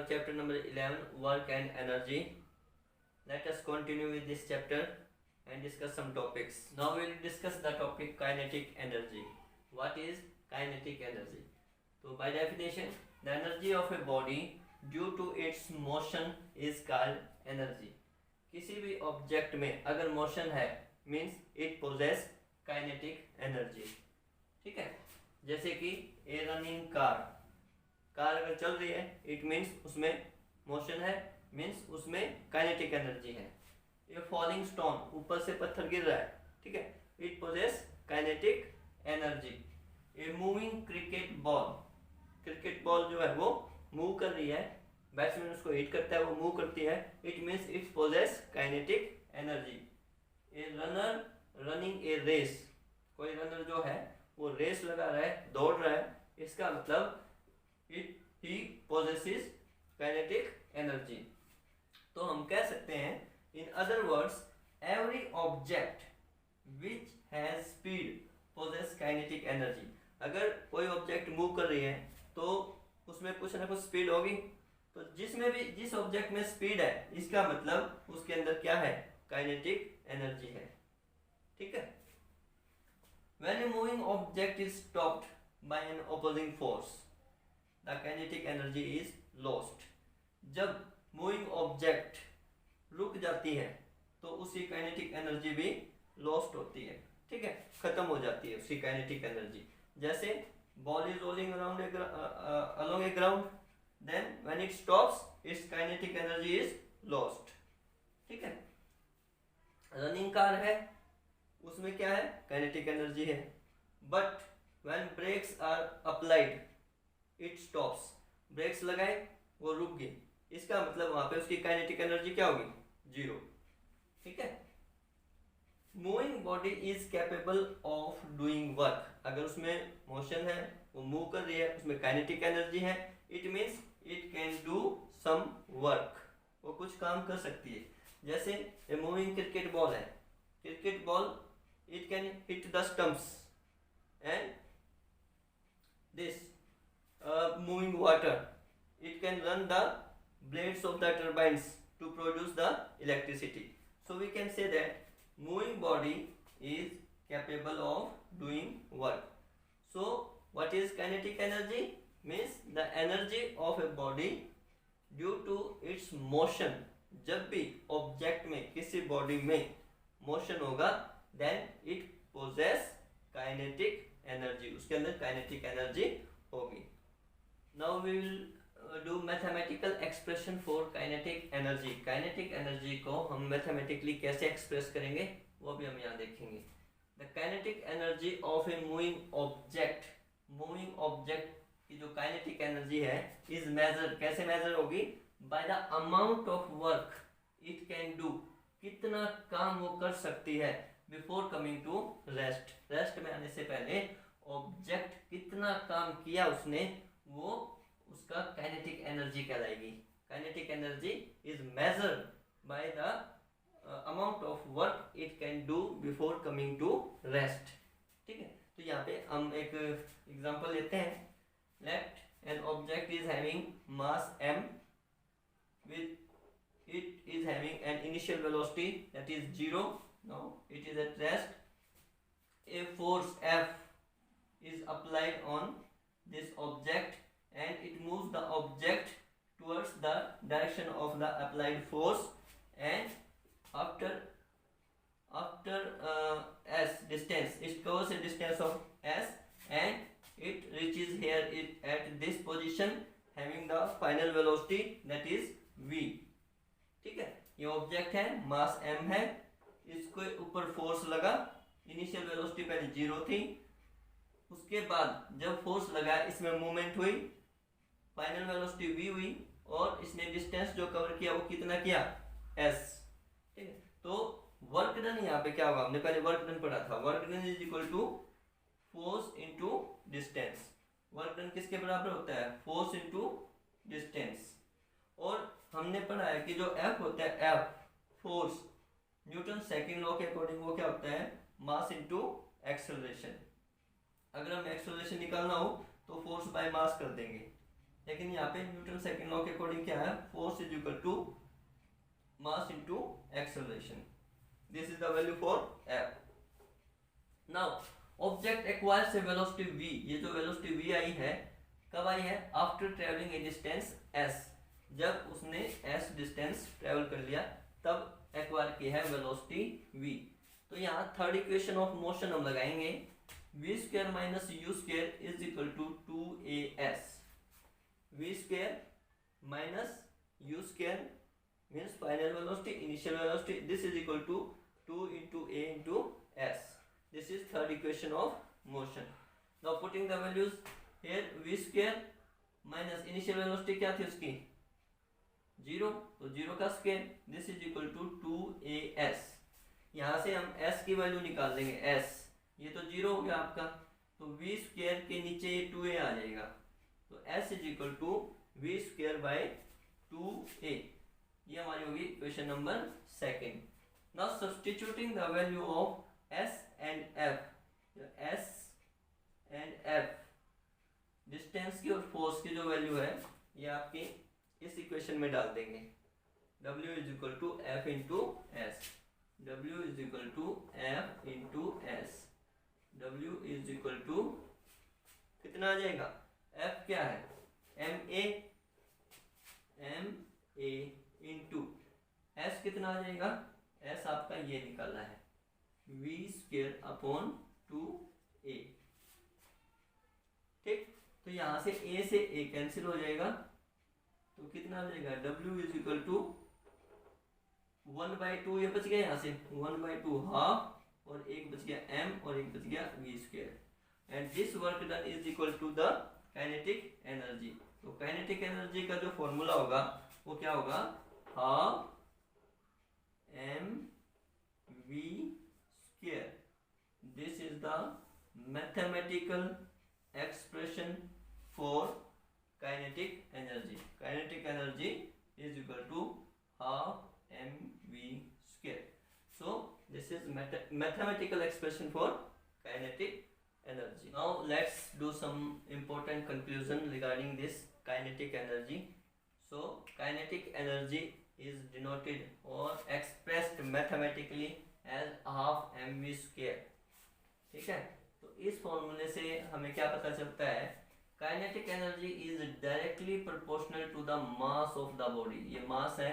chapter number 11, work and energy. Let us continue with this chapter and discuss some topics. Now we will discuss the topic kinetic energy. What is kinetic energy? So by definition, the energy of a body due to its motion is called energy. किसी भी object में अगर motion है means it possesses kinetic energy. ठीक है, जैसे कि ए running car अगर चल रही है इट मीन्स उसमें मोशन है, मीन्स उसमें काइनेटिक एनर्जी है. ये फॉलिंग स्टोन, ऊपर से पत्थर गिर रहा है, ठीक है, it possesses kinetic energy. A moving cricket ball जो है वो मूव कर रही है, बैट्समैन उसको हिट करता है, वो मूव करती है, it means it possesses kinetic energy. A runner running a race, कोई रनर जो है वो रेस लगा रहा है, दौड़ रहा है, इसका मतलब he possesses kinetic energy. तो हम कह सकते हैं in other words every object which has speed possess kinetic energy. अगर कोई ऑब्जेक्ट मूव कर रही है तो उसमें कुछ ना कुछ स्पीड होगी, तो जिस ऑब्जेक्ट में स्पीड है इसका मतलब उसके अंदर क्या है, काइनेटिक एनर्जी है. ठीक है. When a moving object is stopped by an opposing force, the kinetic energy is lost. जब मूविंग ऑब्जेक्ट रुक जाती है तो उसकी काइनेटिक एनर्जी भी लॉस्ट होती है. ठीक है, खत्म हो जाती है उसकी काइनेटिक एनर्जी. जैसे ball is rolling around along a ground, then when it stops its kinetic energy is lost. ठीक है. रनिंग कार है, उसमें क्या है, काइनेटिक एनर्जी है, but when brakes are applied it stops. Brakes लगाए वो रुक गई, इसका मतलब वहां पे उसकी काइनेटिक एनर्जी क्या होगी, जीरो. ठीक है. Moving body is capable of doing work. अगर उसमें मोशन है, वो मूव कर रही है, उसमें काइनेटिक एनर्जी है, it means it can do some work. वो कुछ काम कर सकती है. जैसे ए मूविंग क्रिकेट बॉल है, cricket ball it can hit the stumps and this moving water, it can run the blades of the turbines to produce the electricity. So we can say that moving body is capable of doing work. So what is kinetic energy? Means the energy of a body due to its motion. जब भी object में, किसी body में motion होगा then it possess kinetic energy. उसके अंदर kinetic energy होगी. Now we will do mathematical expression for kinetic energy. Kinetic energy को हम mathematically कैसे एक्सप्रेस करेंगे वो भी हम यहाँ देखेंगे. The kinetic energy of a moving object की जो kinetic energy है is measured. कैसे measure होगी? By the amount of work it can do. कितना काम वो कर सकती है before coming to rest. Rest में आने से पहले ऑब्जेक्ट कितना काम किया उसने, वो उसका काइनेटिक एनर्जी कहलाएगी. Kinetic energy is measured by the amount of work it can do before coming to rest. ठीक है. तो यहाँ पे हम एक एग्जांपल लेते हैं. Let an object is having mass m with it is having an initial velocity that is 0. now it is at rest. A force F is applied on this object and it moves the object towards the direction of the applied force, and after s distance, it covers a distance of s and it reaches here at this position having the final velocity that is v. ठीक है. ये object है, मास m है, इसको ऊपर force लगा, initial velocity पहले 0 थी, उसके बाद जब फोर्स लगा इसमें मूवमेंट हुई, फाइनल वेलोसिटी v हुई, और इसने डिस्टेंस जो कवर किया वो कितना किया, s. ठीक है. तो वर्क डन यहाँ पे क्या होगा, हमने पहले वर्क डन पढ़ा था. Work done is equal to force into distance. Work done किसके बराबर होता है, फोर्स इनटू डिस्टेंस. और हमने पढ़ा है कि जो F होता है, F force, Newton second law के अकॉर्डिंग वो क्या होता है, मास इनटू एक्सेलरेशन. अगर हमें एक्सेलरेशन निकालना हो तो फोर्स बाय मास कर देंगे, लेकिन यहाँ पे न्यूटन सेकंड लॉ के अकॉर्डिंग क्या है, force is equal to mass into acceleration. This is the value for F. Now object acquires a velocity v. ये जो वेलोसिटी v आई है कब आई है, आफ्टर ट्रेवलिंग ए डिस्टेंस s. जब उसने s डिस्टेंस ट्रेवल कर लिया तब एक्वायर की है वेलोसिटी v. तो यहाँ थर्ड इक्वेशन ऑफ मोशन हम लगाएंगे, v square minus u square is equal to 2as. v square minus u square means final velocity, initial velocity. This is equal to 2 into a into s. This is third equation of motion. Now putting the values here, v square minus initial velocity क्या थी उसकी 0, तो 0 का square. This is equal to 2as. यहाँ से हम s की value निकाल देंगे. s ये तो 0 हो गया आपका, तो v स्क्वायर के नीचे 2a आ जाएगा. तो s is equal to v square by 2a. ये हमारी होगी question number second. Now substituting the value of s and f. s and f distance की और फोर्स की जो वैल्यू है ये आपकी इस इक्वेशन में डाल देंगे. w is equal to f into s. w is equal to f into s. w is equal to कितना आ जाएगा, f क्या है ma इंटू एस कितना आ जाएगा, एस आपका ये निकालना है v स्क्वायर अपॉन 2a. ठीक, तो यहां से a से a कैंसिल हो जाएगा, तो कितना आ जाएगा w इज इक्वल टू 1/2. ये बच गया यहाँ से 1/2 हाफ, और एक बच गया m और एक बच गया v square. And this work done is equal to the kinetic energy. तो काइनेटिक एनर्जी का जो फॉर्मूला होगा वो क्या होगा, half mv square. This is the mathematical expression for kinetic energy. Kinetic energy is equal to half mv square. So this is mathematical expression for kinetic energy. Now let's do some important conclusion regarding this kinetic energy. So kinetic energy is denoted or expressed mathematically as half mv square. ठीक है, तो इस फॉर्मूले से हमें क्या पता चलता है, kinetic energy is directly proportional to the mass of the body. ये मास है,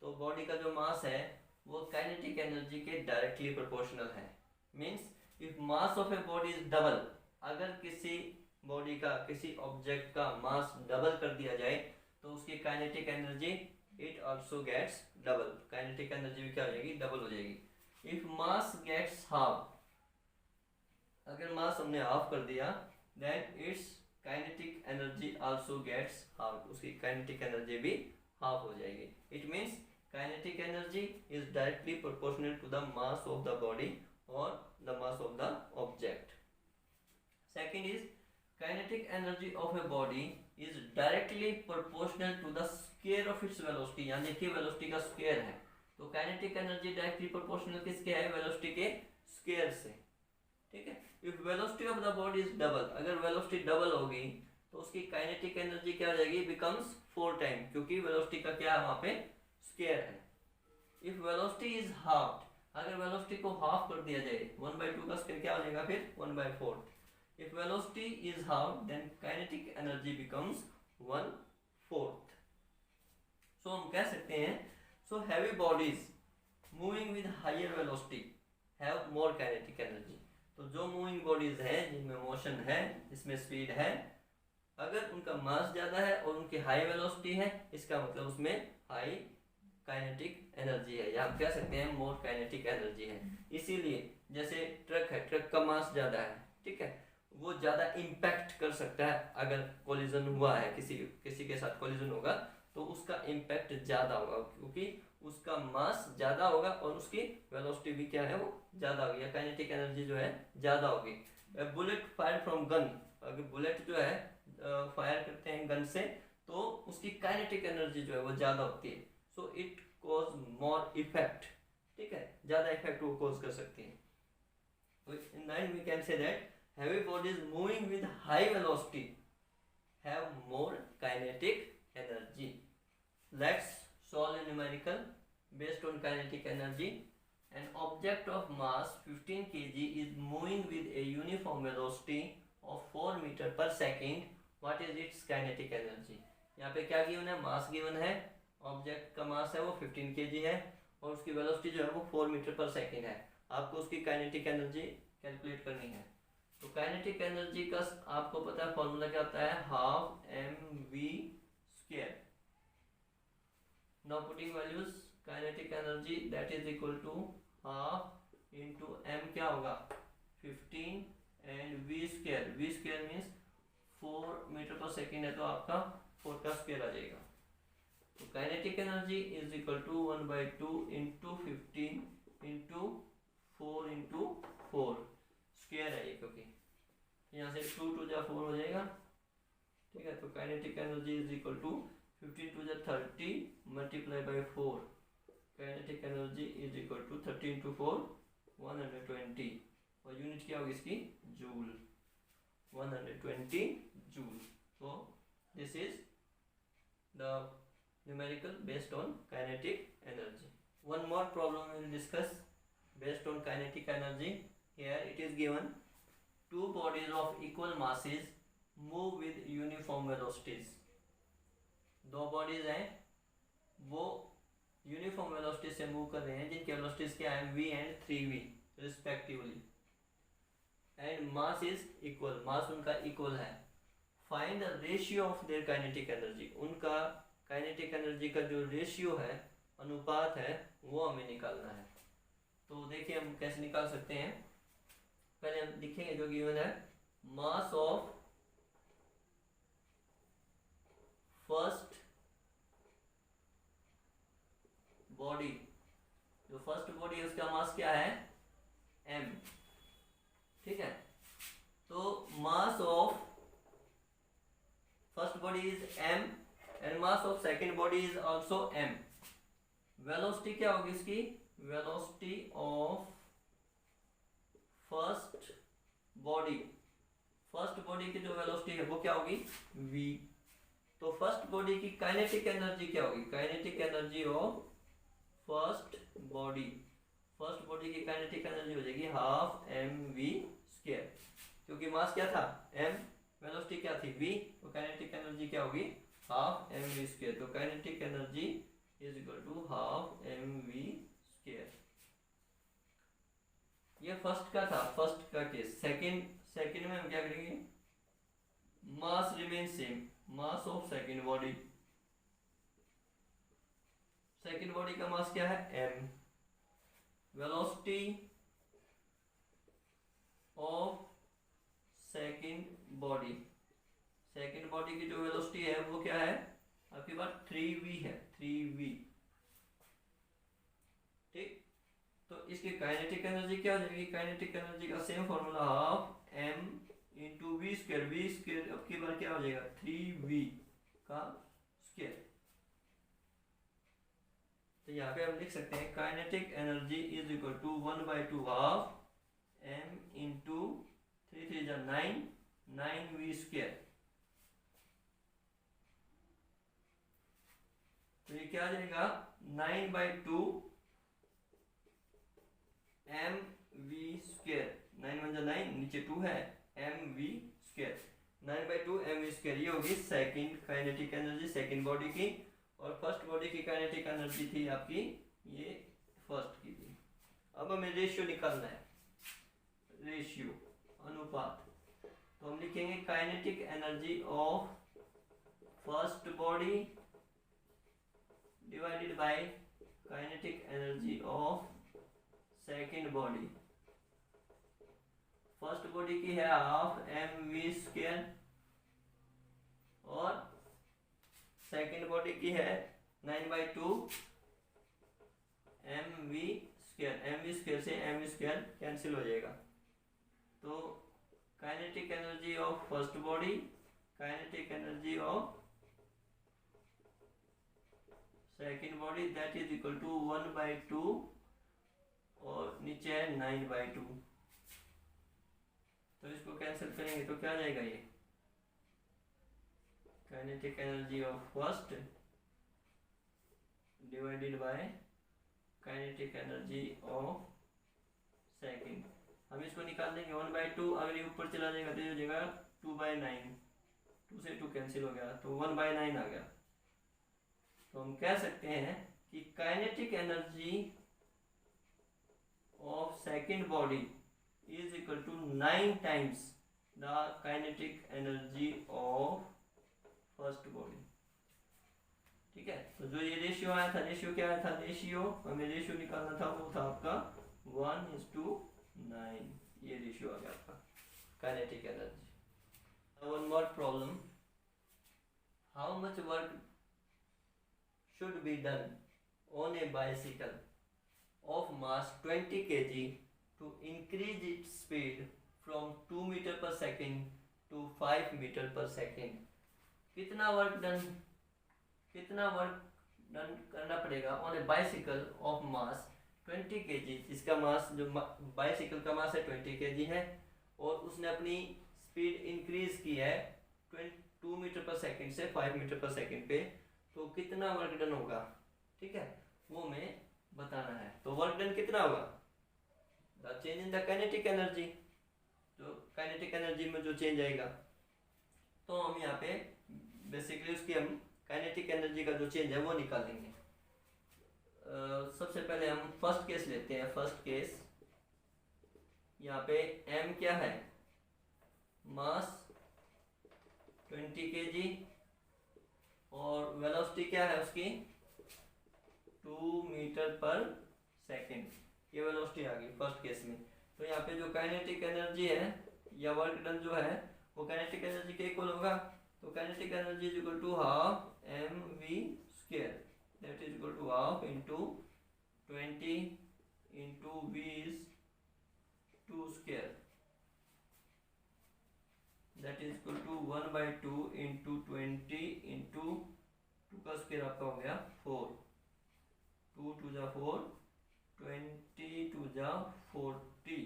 तो बॉडी का जो मास है वो काइनेटिक एनर्जी के डायरेक्टली प्रोपोर्शनल है. Means if mass of a body is double, अगर किसी बॉडी का, किसी ऑब्जेक्ट का मास डबल कर दिया जाए तो उसकी kinetic energy it also gets double. Kinetic energy भी क्या हो जाएगी, डबल हो जाएगी. इफ मास गेट्स हाफ, अगर मास हमने हाफ कर दिया then its kinetic energy also gets half. उसकी काइनेटिक एनर्जी भी हाफ हो जाएगी. It means kinetic energy is directly proportional to the mass of the body और the mass of the object. Second is kinetic energy of a body is directly proportional to the square of its velocity. यानी कि velocity का square है, तो kinetic energy directly proportional किसके है, velocity के square से. ठीक है, if velocity of the body is double, अगर वेलोसिटी डबल होगी तो उसकी काइनेटिक एनर्जी क्या हो जाएगी, बिकम्स 4 टाइम, क्योंकि वेलोसिटी का क्या है वहां पे स्क्वायर है. इफ वेलोसिटी इज हाफ, अगर वेलोसिटी को हाफ कर दिया जाए 1/2 का स्क्वायर क्या हो जाएगा फिर 1/4. If velocity is half, then kinetic energy becomes 1/4. So हम कह सकते हैं, so heavy bodies moving with higher velocity have more kinetic energy. तो जो मूविंग बॉडीज हैं जिनमें मोशन है, जिसमें स्पीड है, अगर उनका मास ज्यादा है और उनकी हाई वेलोसिटी है, इसका मतलब उसमें हाई काइनेटिक एनर्जी है, या हम कह सकते हैं मोर काइनेटिक एनर्जी है. इसीलिए जैसे ट्रक है, ट्रक का मास ज्यादा है, ठीक है, वो ज्यादा इम्पैक्ट कर सकता है. अगर कोलिजन हुआ है, किसी के साथ कोलिजन होगा तो उसका इम्पैक्ट ज्यादा होगा, क्योंकि उसका मास ज्यादा होगा और उसकी वेलोसिटी भी क्या है, वो ज्यादा होगी, या काइनेटिक एनर्जी जो है ज्यादा होगी. बुलेट फायर फ्रॉम गन, अगर बुलेट जो है फायर करते हैं गन से तो उसकी काइनेटिक एनर्जी जो है वो ज्यादा होती है. So it cause more effect. ठीक है, ज्यादा इफेक्ट वो कॉज कर सकती है. In the end we can say that heavy bodies moving with high velocity have more kinetic energy. Let's solve a numerical based on kinetic energy. An object of mass 15 kg is moving with a uniform velocity of 4 meter per second. What is its kinetic energy? यहाँ पे क्या given है? Mass given है, object का मास है वो 15 kg है और उसकी वेलोसिटी जो है वो 4 मीटर पर सेकेंड है। आपको उसकी काइनेटिक एनर्जी कैलकुलेट करनी है। तो काइनेटिक एनर्जी का आपको पता है फॉर्मूला क्या होता है? Half mv²। Now putting values, kinetic energy that is equal to half into m क्या होगा? 15 and v²। v² means 4 meter पर सेकेंड है तो आपका 4 का स्क्वायर आ जाएगा। तो kinetic energy is equal to 1/2 into 15 into 4 into 4 square है ये, क्योंकि यहाँ से 2 2 जा 4 हो जाएगा। ठीक है, तो kinetic energy is equal to 15 2 जा 30 multiply by 4। Kinetic energy is equal to 30 into 4 120 और यूनिट क्या होगी इसकी? Joule. 120 joule. So this is the numerical based on kinetic energy. One more problem we will discuss based on kinetic energy. Here it is given two bodies of equal masses move with uniform velocities. दो bodies हैं वो uniform velocity से move कर रहे हैं जिनकी velocities क्या है? v and 3v respectively, and mass is equal, mass उनका इक्वल है। Find the ratio of their kinetic energy. उनका काइनेटिक एनर्जी का जो रेशियो है, अनुपात है, वो हमें निकालना है। तो देखिए हम कैसे निकाल सकते हैं। पहले हम लिखेंगे जो गिवन है, मास ऑफ फर्स्ट बॉडी, जो फर्स्ट बॉडी है उसका मास क्या है? m। ठीक है, तो mass of first body is m and mass of second body is also m। Velocity क्या होगी इसकी? Velocity of first body, first body की जो वेलोसिटी है वो क्या होगी? v। तो फर्स्ट बॉडी की काइनेटिक एनर्जी क्या होगी? Kinetic energy of first body, first body की काइनेटिक एनर्जी हो जाएगी हाफ mv², क्योंकि मास क्या था? m, वेलोसिटी क्या थी? v, तो काइनेटिक एनर्जी क्या होगी? Half mv²। तो kinetic energy is equal to half mv²। ये फर्स्ट का था, फर्स्ट का केस। सेकंड में हम क्या करेंगे? Mass remain same, mass of second body, second body का मास क्या है? m। Velocity of second body, second body की जो वेलोसिटी है वो क्या है? आपके पास 3v है, 3v। ठीक, तो इसकी काइनेटिक एनर्जी क्या हो जाएगी? काइनेटिक एनर्जी का same formula, half m into v²। v² अब की बार क्या हो जाएगा? 3v का स्क्वायर। तो यहाँ पे हम लिख सकते हैं kinetic energy is equal to 1/2 half m into 3 3 जा 9 9v²। तो ये क्या आ जाएगा? 9/2 mv²। 9 1 जा 9, नीचे 2 है, mv²। 9/2 mv²। ये होगी second kinetic energy second body की, और फर्स्ट बॉडी की काइनेटिक एनर्जी थी आपकी ये फर्स्ट की थी। अब हमें रेशियो निकालना है, रेशियो, अनुपात। तो हम लिखेंगे kinetic energy of first body divided by kinetic energy of second body. First body की है हाफ mv² और सेकेंड बॉडी की है 9/2 mv²। mv² से mv² कैंसिल हो जाएगा। तो kinetic energy of first body, kinetic energy of second body that is equal to 1/2 और नीचे है 9/2। तो इसको कैंसिल करेंगे तो क्या आ जाएगा? ये kinetic energy of first divided by kinetic energy of second. हम इसको निकाल देंगे 1/2, अगर ये ऊपर चला जाएगा तो ये हो जाएगा 2/9, 2 से 2 कैंसिल हो गया तो 1/9 आ गया। तो हम कह सकते हैं कि kinetic energy of second body is equal to 9 times the kinetic energy of first body. ठीक है, तो जो ये रेशियो आया था, रेशियो क्या आया था, रेशियो हमें रेशियो निकालना था, वो था आपका 1:9, ये रेशियो आ गया आपका kinetic energy. One more problem, how much work should be done on a bicycle of mass 20 kg to increase its speed from 2 meter per second to 5 meter per second। कितना work done करना पड़ेगा on A bicycle of mass 20 kg, जिसका मास, जो bicycle का मास है 20 kg है, और उसने अपनी स्पीड इंक्रीज की है 2 मीटर पर सेकंड से 5 मीटर पर सेकंड पे, तो कितना वर्क डन होगा, ठीक है, वो हमें बताना है। तो वर्क डन कितना होगा, the change in the kinetic energy, जो काइनेटिक एनर्जी में जो चेंज आएगा, तो हम यहाँ पे बेसिकली उसकी हम काइनेटिक एनर्जी का जो चेंज है वो निकालेंगे। सबसे पहले हम फर्स्ट केस लेते हैं। फर्स्ट केस, यहाँ पे m क्या है, मास 20 kg, और वेलोसिटी क्या है उसकी 2 मीटर पर सेकंड, ये वेलोसिटी आ गई फर्स्ट केस में। तो यहाँ पे जो काइनेटिक एनर्जी है या वर्क डन जो है वो काइनेटिक एनर्जी के इक्वल होगा। तो kinetic energy is equal to half mv², that is equal to half into 20 into v is 2², that is equal to 1/2 into 20 into 2 का स्क्वायर आपका हो गया 4, 2 2 जा 4, 20 2 जा 40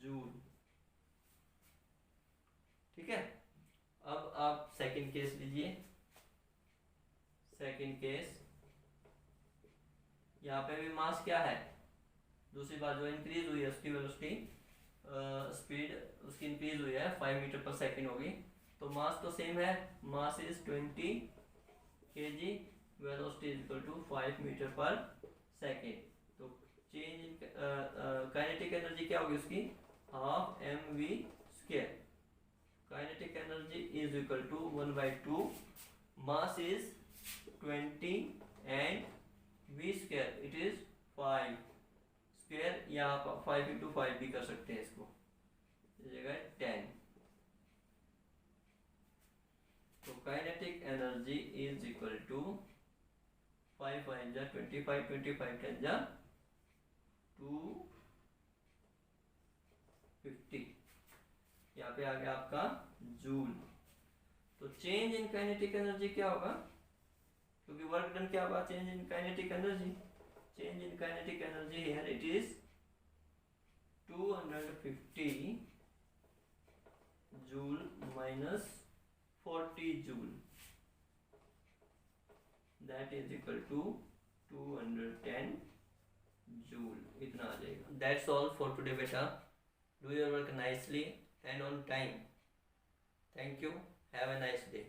जूल। ठीक है, अब आप सेकंड केस लीजिए। सेकंड केस, यहाँ पे भी मास क्या है, दूसरी बात जो इंक्रीज हुई है उसकी वेलोसिटी, स्पीड उसकी इंक्रीज हुई है 5 मीटर पर सेकंड होगी। तो मास तो सेम है, mass is 20 kg, velocity is equal to 5 meter पर सेकंड। तो चेंज इन काइनेटिक एनर्जी क्या होगी उसकी, half mv²। Kinetic energy is equal to 1/2, mass is 20 and v² it is 5 square, या आप 5 इंटू 5 भी कर सकते हैं इसको, जगह 10। तो kinetic energy is equal to 5 5 जा 25, 25 10 जा 250, यहाँ पे आ गया आपका जूल। तो चेंज इन काइनेटिक एनर्जी क्या होगा, क्योंकि वर्क डन क्या होगा, change in kinetic energy, change in kinetic energy here it is 250 joule minus 40 joule, that is equal to 210 joule, इतना आ जाएगा। That's all for today beta, do your work nicely and on time। Thank you, have a nice day।